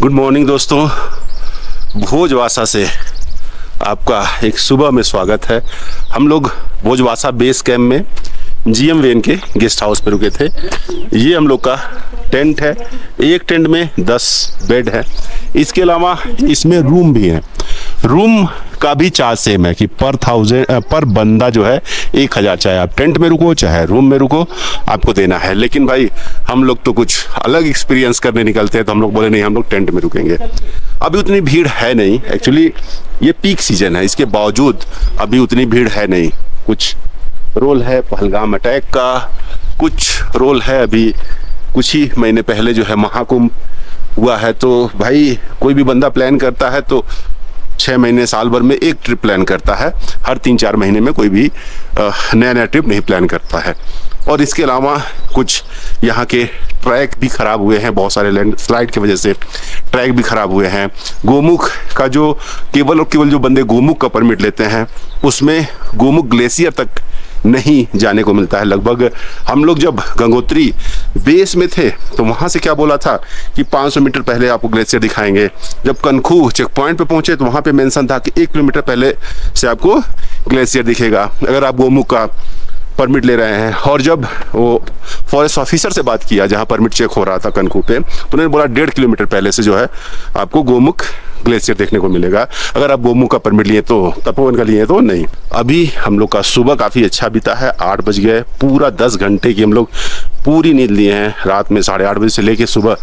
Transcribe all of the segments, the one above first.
Good morning दोस्तों, भोजवासा से आपका एक सुबह में स्वागत है। हम लोग भोजवासा बेस कैंप में जीएम वेन के गेस्ट हाउस पे रुके थे। ये हम लोग का टेंट है। एक टेंट में 10 बेड है। इसके अलावा इसमें रूम भी है। रूम का भी चार्ज सेम है कि पर बंदा जो है 1000, चाहे आप टेंट में रुको चाहे रूम में रुको, आपको देना है। लेकिन भाई हम लोग तो कुछ अलग एक्सपीरियंस करने निकलते हैं, तो हम लोग बोले नहीं, हम लोग टेंट में रुकेंगे। अभी उतनी भीड़ है नहीं, एक्चुअली ये पीक सीजन है, इसके बावजूद अभी उतनी भीड़ है नहीं। कुछ रोल है पहलगाम अटैक का, कुछ रोल है अभी कुछ ही महीने पहले जो है महाकुंभ हुआ है। तो भाई कोई भी बंदा प्लान करता है तो 6 महीने साल भर में एक ट्रिप प्लान करता है। हर 3-4 महीने में कोई भी नया ट्रिप नहीं प्लान करता है। और इसके अलावा कुछ यहाँ के ट्रैक भी ख़राब हुए हैं, बहुत सारे लैंडस्लाइड की वजह से ट्रैक भी ख़राब हुए हैं। गोमुख का जो केवल और केवल जो बंदे गोमुख का परमिट लेते हैं, उसमें गोमुख ग्लेशियर तक नहीं जाने को मिलता है। लगभग हम लोग जब गंगोत्री बेस में थे तो वहाँ से क्या बोला था कि 500 मीटर पहले आपको ग्लेशियर दिखाएंगे। जब कनखू चेक पॉइंट पे पहुँचे तो वहाँ पे मेंशन था कि 1 किलोमीटर पहले से आपको ग्लेशियर दिखेगा अगर आप गोमुख का परमिट ले रहे हैं। और जब वो फॉरेस्ट ऑफिसर से बात किया जहाँ परमिट चेक हो रहा था कनखू पे, तो उन्होंने बोला 1.5 किलोमीटर पहले से जो है आपको गोमुख ग्लेशियर देखने को मिलेगा। अगर आप गोमुख का परमिट लिए तो, तपोवन का लिए तो नहीं। अभी हम लोग का सुबह काफ़ी अच्छा बीता है। 8 बज गए, पूरा 10 घंटे की हम लोग पूरी नींद लिए हैं। रात में 8:30 बजे से लेके सुबह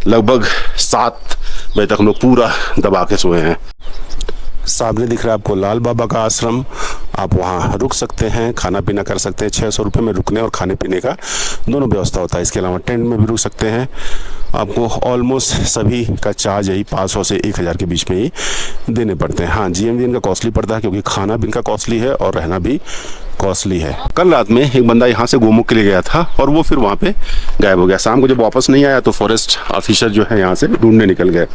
लगभग 7 बजे तक हम लोग पूरा दबा के सोए हैं। सामने दिख रहा है आपको लाल बाबा का आश्रम। आप वहाँ रुक सकते हैं, खाना पीना कर सकते हैं। 600 रुपये में रुकने और खाने पीने का दोनों व्यवस्था होता है। इसके अलावा टेंट में भी रुक सकते हैं। आपको ऑलमोस्ट सभी का चार्ज यही 500 से 1000 के बीच में ही देने पड़ते हैं। हाँ, GM का कॉस्टली पड़ता है क्योंकि खाना भी इनका कॉस्टली है और रहना भी कॉस्टली है। कल रात में एक बंदा यहाँ से गोमुख के लिए गया था और वो फिर वहाँ पे गायब हो गया। शाम को जब वापस नहीं आया तो फॉरेस्ट ऑफिसर जो है यहाँ से ढूंढने निकल गए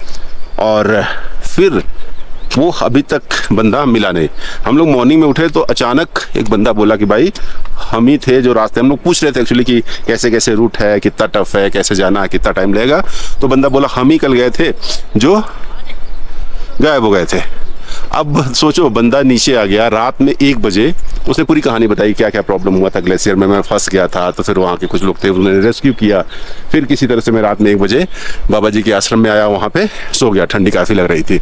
और फिर वो अभी तक बंदा मिला नहीं। हम लोग मॉर्निंग में उठे तो अचानक एक बंदा बोला कि भाई हम ही थे जो रास्ते, हम लोग पूछ रहे थे एक्चुअली कि कैसे कैसे रूट है, कितना टफ है, कैसे जाना है, कितना टाइम लगेगा। तो बंदा बोला हम ही कल गए थे जो गायब हो गए थे। अब सोचो, बंदा नीचे आ गया रात में 1 बजे। उसने पूरी कहानी बताई, क्या क्या प्रॉब्लम हुआ था ग्लेशियर में, मैं फंस गया था। तो फिर वहाँ के कुछ लोग थे, उन्होंने रेस्क्यू किया। फिर किसी तरह से मैं रात में 1 बजे बाबा जी के आश्रम में आया, वहाँ पे सो गया। ठंडी काफ़ी लग रही थी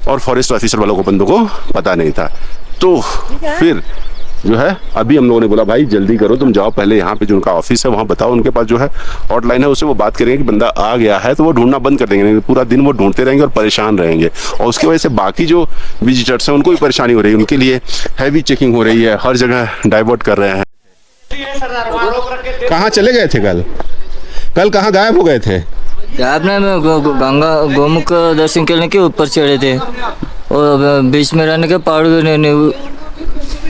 और फॉरेस्ट ऑफिसर वालों को बंदों को पता नहीं था। तो फिर जो है अभी हम लोगों ने बोला भाई जल्दी करो, तुम जाओ पहले यहाँ पे जो उनका ऑफिस है वहाँ बताओ, उनके पास जो है हॉटलाइन है, उससे वो बात करेंगे कि बंदा आ गया है। तो वो ढूंढना बंद कर देंगे, पूरा दिन वो ढूंढते रहेंगे और परेशान रहेंगे। और उसकी वजह से बाकी जो विजिटर्स हैं उनको भी परेशानी हो रही है। उनके लिए हैवी चेकिंग हो रही है, हर जगह डाइवर्ट कर रहे हैं। कहाँ चले गए थे कल कहाँ गायब हो गए थे? आपने गंगा गोमुख दर्शन करने के ऊपर चढ़े थे और बीच में रहने के पहाड़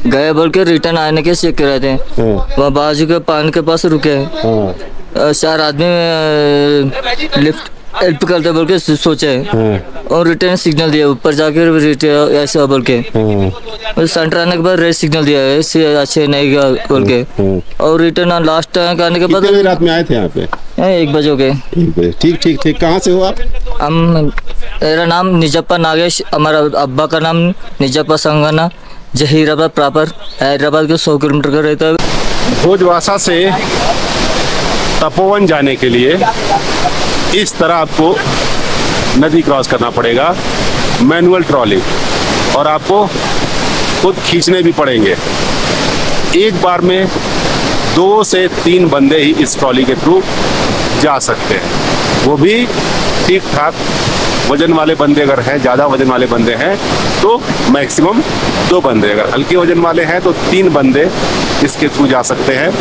गए बोल के रिटर्न आने के चेक कर रहे थे। वहाँ बाजू के पान के पास रुके। 4 आदमी लिफ्ट हेल्प करते बोल के सोचे और रिटर्न सिग्नल दिया। ऊपर जाकर ऐसा बोल के सेंटर आने के बाद रेड सिग्नल दिया ऐसे अच्छे नहीं गया बोल के। और रिटर्न लास्ट आने के बाद रात में आए थे यहाँ पे 1 बजे हो गए। ठीक। कहाँ से हो आप? मेरा नाम निजप्पा नागेश, हमारा अब्बा का नाम निजप्पा संगना, जहीराबाद प्रॉपर हैदराबाद के 100 किलोमीटर का रहता है। भोजवासा से तपोवन जाने के लिए इस तरह आपको नदी क्रॉस करना पड़ेगा, मैनुअल ट्रॉली, और आपको खुद खींचने भी पड़ेंगे। एक बार में 2 से 3 बंदे ही इस ट्रॉली के थ्रू जा सकते हैं, वो भी ठीक ठाक वजन वाले बंदे अगर हैं, ज़्यादा वजन वाले बंदे हैं तो मैक्सिमम 2 बंदे, अगर हल्के वजन वाले हैं तो 3 बंदे इसके थ्रू जा सकते हैं।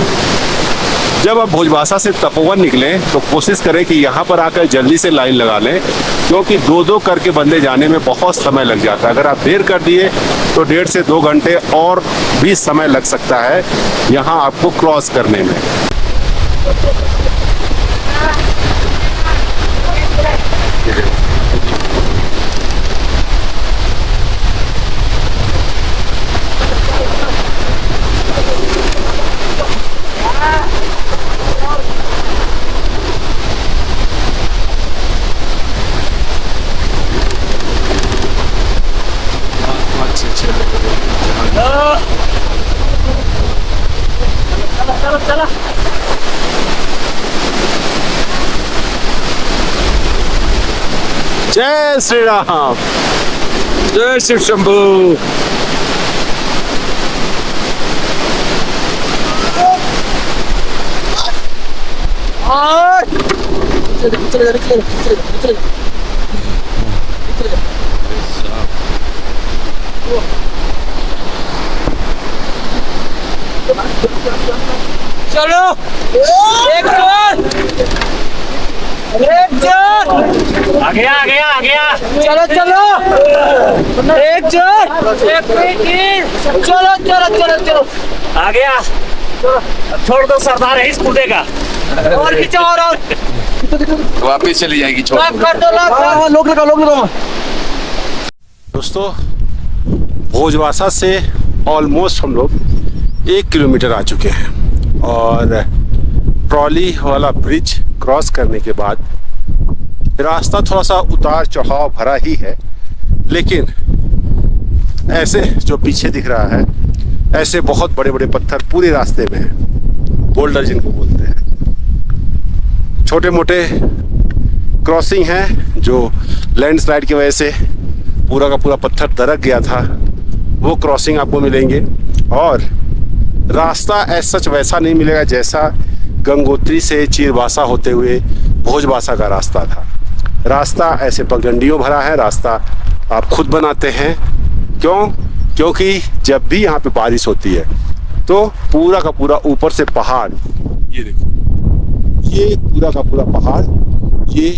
जब आप भोजवासा से तपोवन निकलें तो कोशिश करें कि यहाँ पर आकर जल्दी से लाइन लगा लें, क्योंकि 2-2 करके बंदे जाने में बहुत समय लग जाता है। अगर आप देर कर दिए तो 1.5 से 2 घंटे और भी समय लग सकता है यहाँ आपको क्रॉस करने में। जय श्री राम। जय शिव शंभू। चलो एक जोर आ गया चलो एक जोर चलो आ गया। छोड़ दो सरदार है इस कूदेगा और खींचो और वापिस चली जाएगी छोड़ कर दो लोग लगाओ। दोस्तों, भोजवासा से ऑलमोस्ट हम लोग 1 किलोमीटर आ चुके हैं और ट्रॉली वाला ब्रिज क्रॉस करने के बाद रास्ता थोड़ा सा उतार चढ़ाव भरा ही है, लेकिन ऐसे जो पीछे दिख रहा है ऐसे बहुत बड़े बड़े पत्थर पूरे रास्ते में हैं, बोल्डर जिनको बोलते हैं। छोटे मोटे क्रॉसिंग हैं जो लैंडस्लाइड की वजह से पूरा का पूरा पत्थर दरक गया था, वो क्रॉसिंग आपको मिलेंगे। और रास्ता ऐसा सच वैसा नहीं मिलेगा जैसा गंगोत्री से चीरबासा होते हुए भोजवासा का रास्ता था। रास्ता ऐसे पगडंडियों भरा है, रास्ता आप खुद बनाते हैं। क्योंकि जब भी यहाँ पे बारिश होती है तो पूरा का पूरा ऊपर से पहाड़, ये देखो, ये पूरा का पूरा पहाड़ ये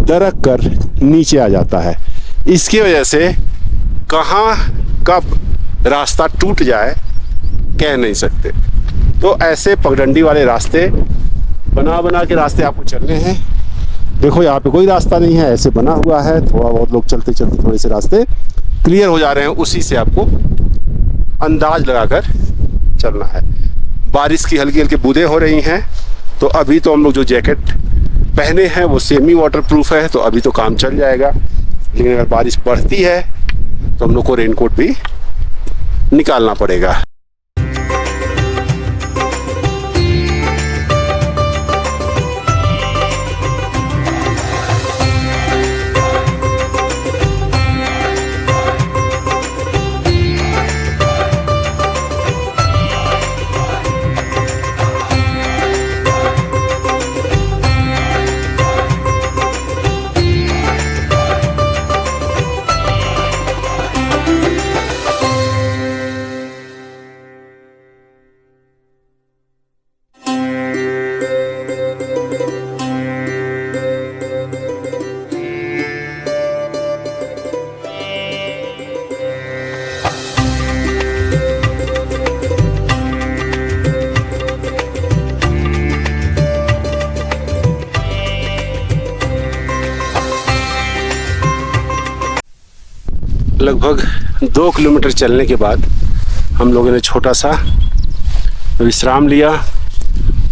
दरक कर नीचे आ जाता है। इसकी वजह से कहाँ कब रास्ता टूट जाए कह नहीं सकते। तो ऐसे पगडंडी वाले रास्ते बना के रास्ते आपको चलने हैं। देखो यहाँ पे कोई रास्ता नहीं है, ऐसे बना हुआ है। थोड़ा बहुत लोग चलते चलते थोड़े से रास्ते क्लियर हो जा रहे हैं, उसी से आपको अंदाज लगाकर चलना है। बारिश की हल्की हल्की बूंदें हो रही हैं, तो अभी तो हम लोग जो जैकेट पहने हैं वो सेमी वाटर प्रूफ है, तो अभी तो काम चल जाएगा। लेकिन अगर बारिश बढ़ती है तो हम लोग को रेनकोट भी निकालना पड़ेगा। लगभग 2 किलोमीटर चलने के बाद हम लोगों ने छोटा सा विश्राम लिया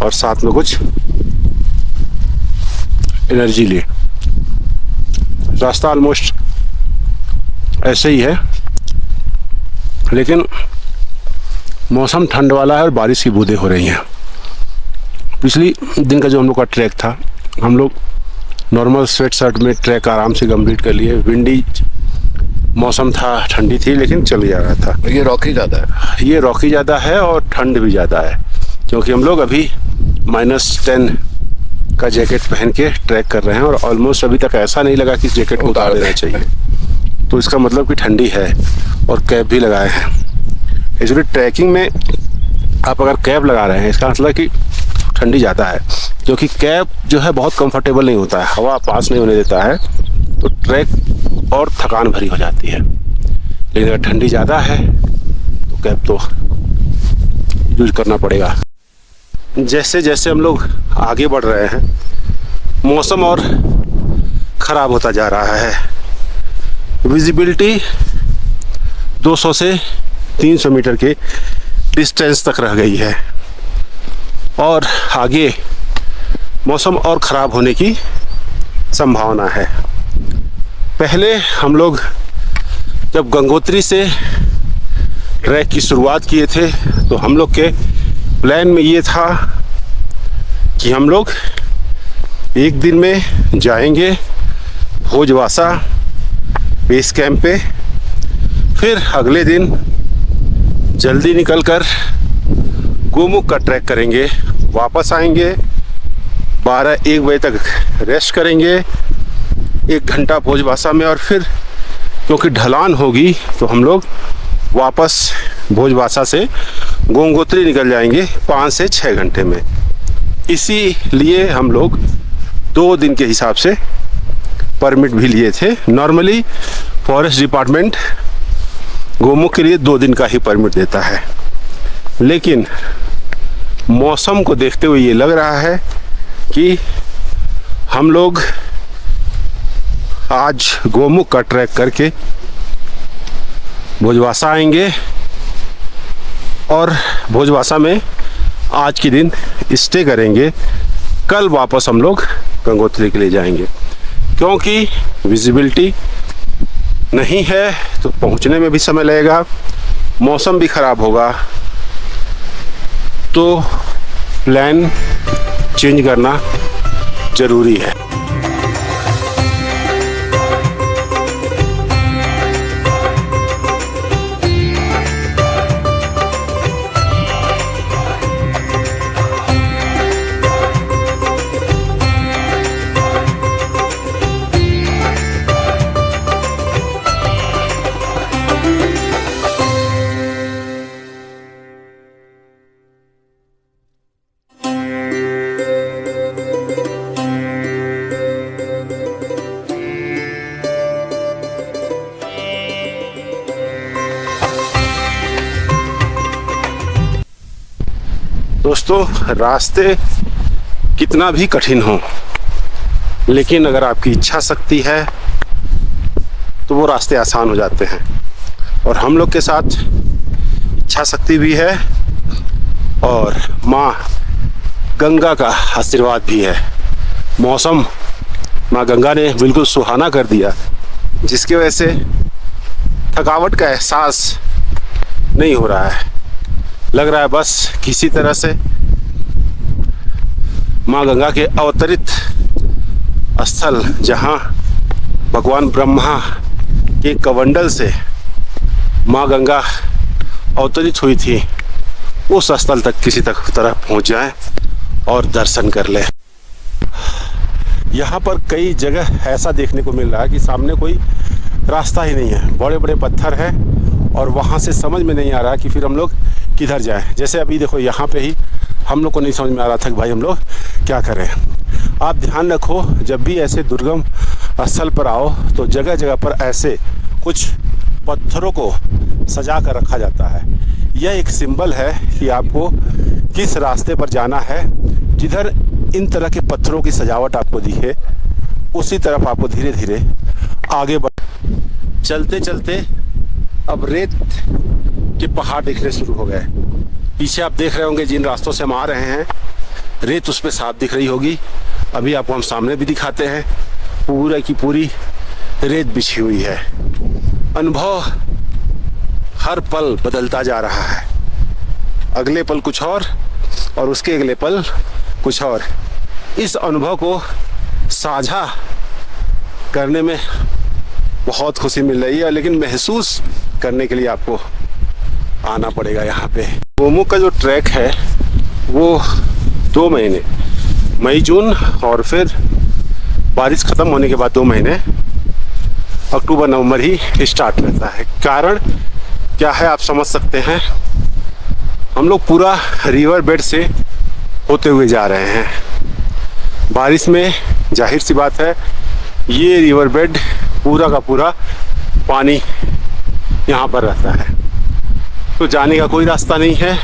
और साथ में कुछ एनर्जी ली। रास्ता ऑलमोस्ट ऐसे ही है, लेकिन मौसम ठंड वाला है और बारिश की बूंदें हो रही हैं। पिछली दिन का जो हम लोग का ट्रैक था, हम लोग नॉर्मल स्वेट शर्ट में ट्रैक आराम से कंप्लीट कर लिए। विंडी मौसम था, ठंडी थी, लेकिन चल जा रहा था। ये रॉकी ज़्यादा है, ये रॉकी ज़्यादा है और ठंड भी ज़्यादा है, क्योंकि हम लोग अभी -10 का जैकेट पहन के ट्रैक कर रहे हैं और ऑलमोस्ट अभी तक ऐसा नहीं लगा कि जैकेट को उतार देना चाहिए। तो इसका मतलब कि ठंडी है और कैप भी लगाए हैं। एक्चुअली ट्रैकिंग में आप अगर कैप लगा रहे हैं, इसका मतलब कि ठंडी ज़्यादा है, क्योंकि कैप जो है बहुत कंफर्टेबल नहीं होता है, हवा पास नहीं होने देता है, तो ट्रैक और थकान भरी हो जाती है। लेकिन अगर ठंडी ज़्यादा है तो कैप तो यूज करना पड़ेगा। जैसे जैसे हम लोग आगे बढ़ रहे हैं, मौसम और ख़राब होता जा रहा है। विजिबिलिटी 200 से 300 मीटर के डिस्टेंस तक रह गई है और आगे मौसम और ख़राब होने की संभावना है। पहले हम लोग जब गंगोत्री से ट्रैक की शुरुआत किए थे तो हम लोग के प्लान में ये था कि हम लोग एक दिन में जाएंगे भोजवासा बेस कैंप पे, फिर अगले दिन जल्दी निकलकर गोमुख का ट्रैक करेंगे, वापस आएंगे 12-1 बजे तक रेस्ट करेंगे, 1 घंटा भोजवासा में, और फिर क्योंकि ढलान होगी तो हम लोग वापस भोजवासा से गंगोत्री निकल जाएंगे 5 से 6 घंटे में। इसीलिए हम लोग 2 दिन के हिसाब से परमिट भी लिए थे। नॉर्मली फॉरेस्ट डिपार्टमेंट गोमुख के लिए 2 दिन का ही परमिट देता है, लेकिन मौसम को देखते हुए ये लग रहा है कि हम लोग आज गोमुख का ट्रैक करके भोजवासा आएंगे और भोजवासा में आज के दिन स्टे करेंगे। कल वापस हम लोग गंगोत्री के लिए जाएंगे, क्योंकि विजिबिलिटी नहीं है तो पहुंचने में भी समय लगेगा, मौसम भी ख़राब होगा, तो प्लान चेंज करना ज़रूरी है। दोस्तों, रास्ते कितना भी कठिन हो, लेकिन अगर आपकी इच्छा शक्ति है तो वो रास्ते आसान हो जाते हैं, और हम लोग के साथ इच्छा शक्ति भी है और माँ गंगा का आशीर्वाद भी है। मौसम माँ गंगा ने बिल्कुल सुहाना कर दिया, जिसकी वजह से थकावट का एहसास नहीं हो रहा है। लग रहा है बस किसी तरह से माँ गंगा के अवतरित स्थल, जहाँ भगवान ब्रह्मा के कमंडल से माँ गंगा अवतरित हुई थी, उस स्थल तक किसी तरह पहुँच जाए और दर्शन कर ले। यहाँ पर कई जगह ऐसा देखने को मिल रहा है कि सामने कोई रास्ता ही नहीं है, बड़े बड़े पत्थर हैं और वहाँ से समझ में नहीं आ रहा कि फिर हम लोग किधर जाएं। जैसे अभी देखो, यहाँ पे ही हम लोग को नहीं समझ में आ रहा था कि भाई हम लोग क्या करें। आप ध्यान रखो, जब भी ऐसे दुर्गम स्थल पर आओ तो जगह जगह पर ऐसे कुछ पत्थरों को सजा कर रखा जाता है। यह एक सिंबल है कि आपको किस रास्ते पर जाना है। जिधर इन तरह के पत्थरों की सजावट आपको दिखे, उसी तरफ आपको धीरे धीरे आगे बढ़। चलते चलते अब रेत के पहाड़ दिखने शुरू हो गए। पीछे आप देख रहे होंगे जिन रास्तों से हम आ रहे हैं, रेत उस पर साफ दिख रही होगी। अभी आपको हम सामने भी दिखाते हैं, पूरा की पूरी रेत बिछी हुई है। अनुभव हर पल बदलता जा रहा है, अगले पल कुछ और उसके अगले पल कुछ और। इस अनुभव को साझा करने में बहुत खुशी मिल रही है, लेकिन महसूस करने के लिए आपको आना पड़ेगा यहाँ पे। गोमुख का जो ट्रैक है वो 2 महीने, मई जून और फिर बारिश ख़त्म होने के बाद 2 महीने अक्टूबर नवंबर ही स्टार्ट रहता है। कारण क्या है आप समझ सकते हैं। हम लोग पूरा रिवर बेड से होते हुए जा रहे हैं। बारिश में जाहिर सी बात है ये रिवर बेड पूरा का पूरा पानी यहाँ पर रहता है, तो जाने का कोई रास्ता नहीं है,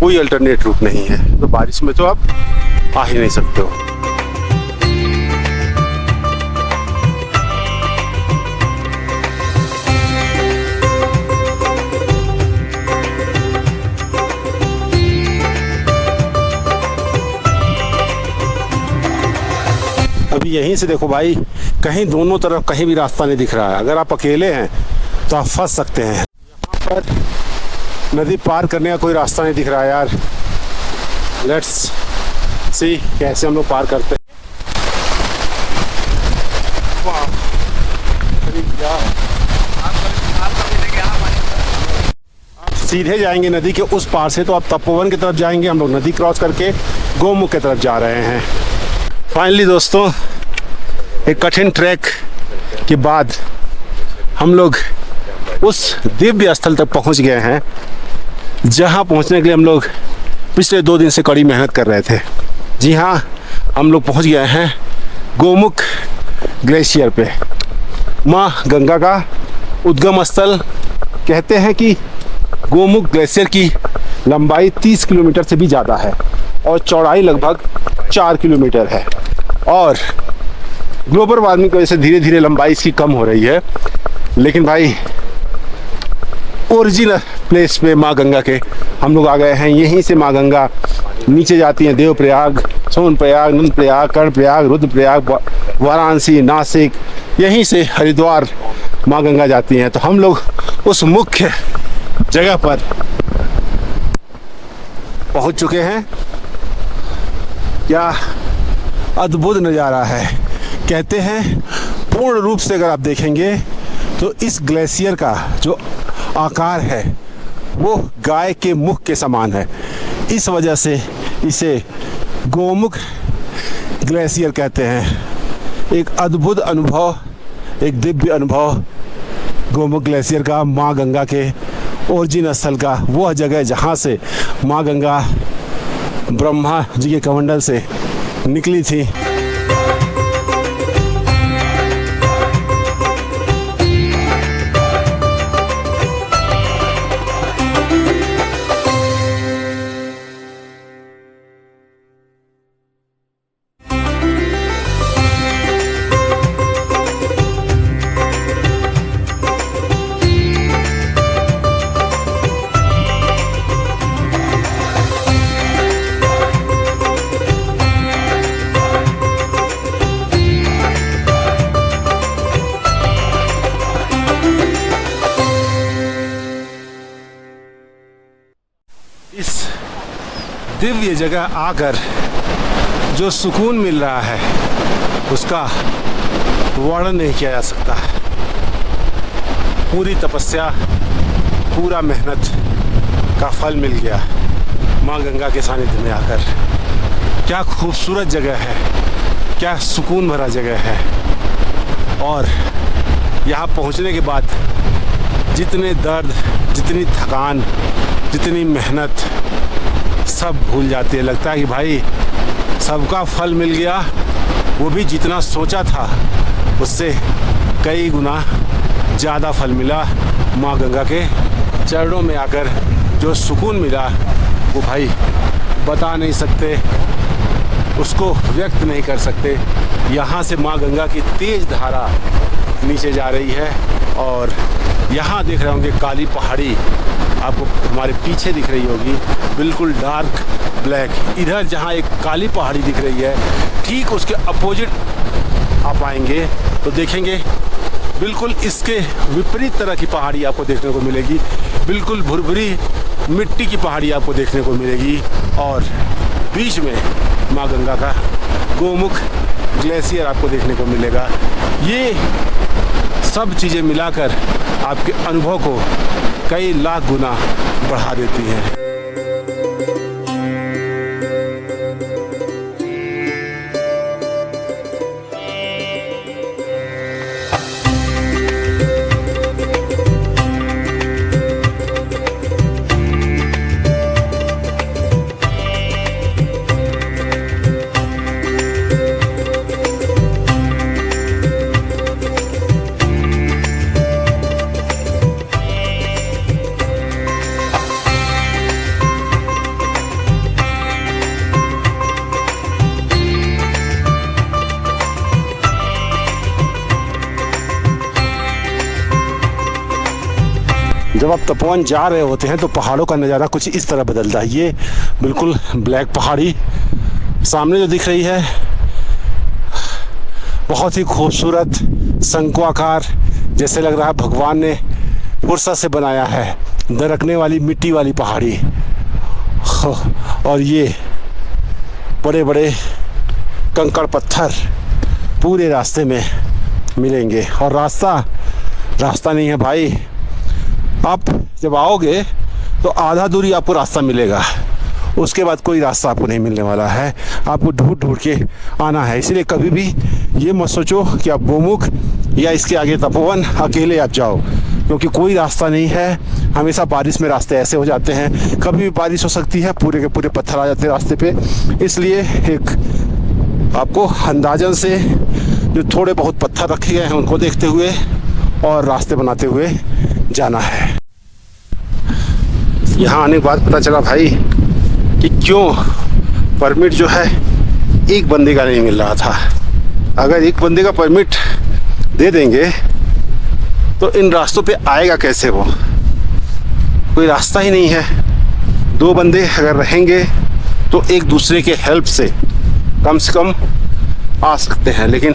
कोई अल्टरनेट रूट नहीं है। तो बारिश में तो आप आ ही नहीं सकते हो। अभी यहीं से देखो भाई, कहीं दोनों तरफ कहीं भी रास्ता नहीं दिख रहा है। अगर आप अकेले हैं तो आप फंस सकते हैं। यहाँ पर नदी पार करने का कोई रास्ता नहीं दिख रहा है यार। लेट्स सी कैसे हम लोग पार करते हैं। वाह, अरे यार, सीधे जाएंगे नदी के उस पार से, तो आप तपोवन की तरफ जाएंगे। हम लोग नदी क्रॉस करके गोमुख की तरफ जा रहे हैं। फाइनली दोस्तों, एक कठिन ट्रैक के बाद हम लोग उस दिव्य स्थल तक पहुंच गए हैं, जहां पहुंचने के लिए हम लोग पिछले 2 दिन से कड़ी मेहनत कर रहे थे। जी हाँ, हम लोग पहुंच गए हैं गोमुख ग्लेशियर पे। माँ गंगा का उद्गम स्थल। कहते हैं कि गोमुख ग्लेशियर की लंबाई 30 किलोमीटर से भी ज़्यादा है और चौड़ाई लगभग 4 किलोमीटर है। और ग्लोबल वार्मिंग की वजह से धीरे धीरे लंबाई इसकी कम हो रही है। लेकिन भाई, ओरिजिनल प्लेस पे माँ गंगा के हम लोग आ गए हैं। यहीं से माँ गंगा नीचे जाती हैं देवप्रयाग, सोनप्रयाग, नंदप्रयाग, कर्णप्रयाग, रुद्रप्रयाग, वाराणसी, नासिक, यहीं से हरिद्वार माँ गंगा जाती हैं। तो हम लोग उस मुख्य जगह पर पहुंच चुके हैं। क्या अद्भुत नज़ारा है। कहते हैं पूर्ण रूप से अगर आप देखेंगे तो इस ग्लेशियर का जो आकार है वो गाय के मुख के समान है। इस वजह से इसे गोमुख ग्लेशियर कहते हैं। एक अद्भुत अनुभव, एक दिव्य अनुभव गोमुख ग्लेशियर का, माँ गंगा के ओरिजिन स्थल का, वह जगह जहाँ से माँ गंगा ब्रह्मा जी के कमंडल से निकली थी। इस दिव्य जगह आकर जो सुकून मिल रहा है उसका वर्णन नहीं किया जा सकता। पूरी तपस्या, पूरा मेहनत का फल मिल गया माँ गंगा के सानिध्य में आकर। क्या खूबसूरत जगह है, क्या सुकून भरा जगह है। और यहाँ पहुँचने के बाद जितने दर्द, जितनी थकान, जितनी मेहनत सब भूल जाती है। लगता है कि भाई सबका फल मिल गया, वो भी जितना सोचा था उससे कई गुना ज़्यादा फल मिला। माँ गंगा के चरणों में आकर जो सुकून मिला वो भाई बता नहीं सकते, उसको व्यक्त नहीं कर सकते। यहाँ से माँ गंगा की तेज धारा नीचे जा रही है और यहाँ देख रहे होंगे काली पहाड़ी आपको हमारे पीछे दिख रही होगी, बिल्कुल डार्क ब्लैक। इधर जहाँ एक काली पहाड़ी दिख रही है, ठीक उसके अपोजिट आप आएंगे तो देखेंगे बिल्कुल इसके विपरीत तरह की पहाड़ी आपको देखने को मिलेगी। बिल्कुल भुरभुरी मिट्टी की पहाड़ी आपको देखने को मिलेगी और बीच में माँ गंगा का गोमुख ग्लेशियर आपको देखने को मिलेगा। ये सब चीज़ें मिलाकर आपके अनुभव को कई लाख गुना बढ़ा देती हैं। जब आप तपोवन जा रहे होते हैं तो पहाड़ों का नज़ारा कुछ इस तरह बदलता है। ये बिल्कुल ब्लैक पहाड़ी सामने जो दिख रही है, बहुत ही खूबसूरत शंकुआकार, जैसे लग रहा है भगवान ने फुर्सत से बनाया है। दरकने वाली मिट्टी वाली पहाड़ी और ये बड़े बड़े कंकड़ पत्थर पूरे रास्ते में मिलेंगे। और रास्ता नहीं है भाई। आप जब आओगे तो आधा दूरी आपको रास्ता मिलेगा, उसके बाद कोई रास्ता आपको नहीं मिलने वाला है। आपको ढूंढ ढूंढ के आना है। इसलिए कभी भी ये मत सोचो कि आप गोमुख या इसके आगे तपोवन अकेले आप जाओ, क्योंकि कोई रास्ता नहीं है। हमेशा बारिश में रास्ते ऐसे हो जाते हैं, कभी भी बारिश हो सकती है, पूरे के पूरे पत्थर आ जाते हैं रास्ते पे। इसलिए एक आपको अंदाजन से जो थोड़े बहुत पत्थर रखे गए हैं उनको देखते हुए और रास्ते बनाते हुए जाना है। यहाँ आने के बाद पता चला भाई कि क्यों परमिट जो है एक बंदे का नहीं मिल रहा था। अगर एक बंदे का परमिट दे देंगे तो इन रास्तों पे आएगा कैसे वो? कोई रास्ता ही नहीं है। 2 बंदे अगर रहेंगे तो एक दूसरे के हेल्प से कम आ सकते हैं, लेकिन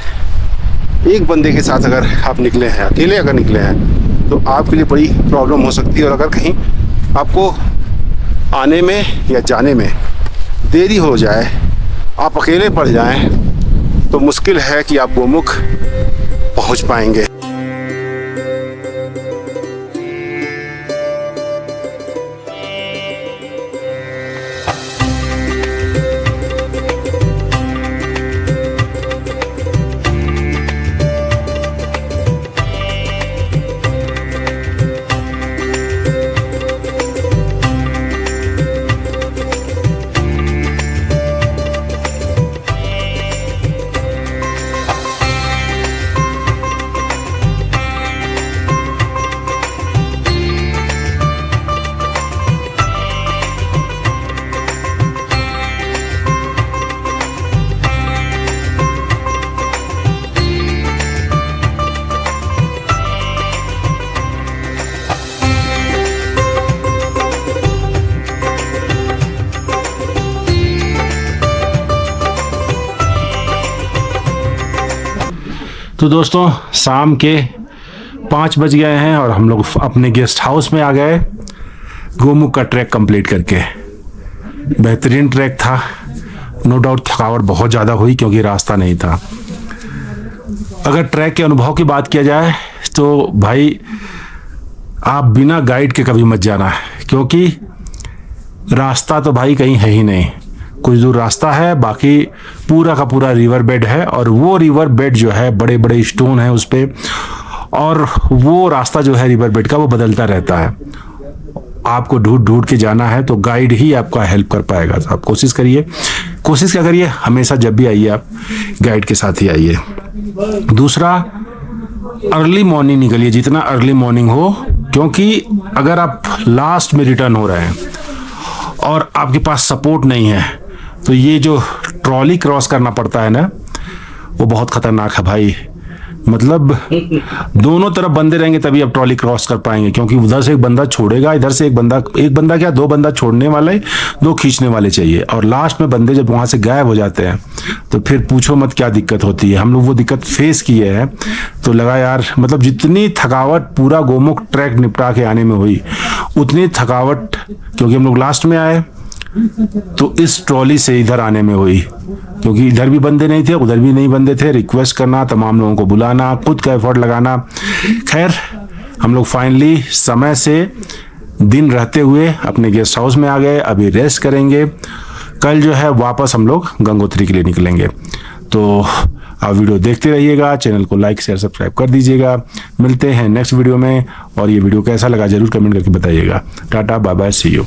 एक बंदे के साथ अगर आप निकले हैं, अकेले अगर निकले हैं, तो आपके लिए बड़ी प्रॉब्लम हो सकती है। और अगर कहीं आपको आने में या जाने में देरी हो जाए, आप अकेले पड़ जाएं, तो मुश्किल है कि आप गोमुख पहुंच पाएंगे। तो दोस्तों शाम के 5 बज गए हैं और हम लोग अपने गेस्ट हाउस में आ गए गोमुख का ट्रैक कंप्लीट करके। बेहतरीन ट्रैक था, नो डाउट थकावट बहुत ज़्यादा हुई क्योंकि रास्ता नहीं था। अगर ट्रैक के अनुभव की बात किया जाए तो भाई आप बिना गाइड के कभी मत जाना, क्योंकि रास्ता तो भाई कहीं है ही नहीं। कुछ दूर रास्ता है, बाकी पूरा का पूरा रिवर बेड है, और वो रिवर बेड जो है बड़े बड़े स्टोन है उस पे, और वो रास्ता जो है रिवर बेड का वो बदलता रहता है। आपको ढूंढ ढूंढ के जाना है, तो गाइड ही आपका हेल्प कर पाएगा। तो आप कोशिश करिए, कोशिश क्या करिए, हमेशा जब भी आइए आप गाइड के साथ ही आइए। दूसरा, अर्ली मॉर्निंग निकलिए, जितना अर्ली मॉर्निंग हो, क्योंकि अगर आप लास्ट में रिटर्न हो रहे हैं और आपके पास सपोर्ट नहीं है तो ये जो ट्रॉली क्रॉस करना पड़ता है ना, वो बहुत खतरनाक है भाई। मतलब दोनों तरफ बंदे रहेंगे तभी आप ट्रॉली क्रॉस कर पाएंगे, क्योंकि उधर से एक बंदा छोड़ेगा, इधर से एक बंदा क्या 2 बंदा छोड़ने वाले, 2 खींचने वाले चाहिए। और लास्ट में बंदे जब वहां से गायब हो जाते हैं तो फिर पूछो मत क्या दिक्कत होती है। हम लोग वो दिक्कत फेस किए हैं, तो लगा यार, मतलब जितनी थकावट पूरा गोमुख ट्रैक निपटा के आने में हुई, उतनी थकावट क्योंकि हम लोग लास्ट में आए तो इस ट्रॉली से इधर आने में हुई, क्योंकि इधर भी बंदे नहीं थे, उधर भी नहीं बंदे थे। रिक्वेस्ट करना, तमाम लोगों को बुलाना, खुद का एफर्ट लगाना। खैर हम लोग फाइनली समय से दिन रहते हुए अपने गेस्ट हाउस में आ गए। अभी रेस्ट करेंगे, कल जो है वापस हम लोग गंगोत्री के लिए निकलेंगे। तो आप वीडियो देखते रहिएगा, चैनल को लाइक शेयर सब्सक्राइब कर दीजिएगा। मिलते हैं नेक्स्ट वीडियो में, और ये वीडियो कैसा लगा जरूर कमेंट करके बताइएगा। Tata bye bye, see you.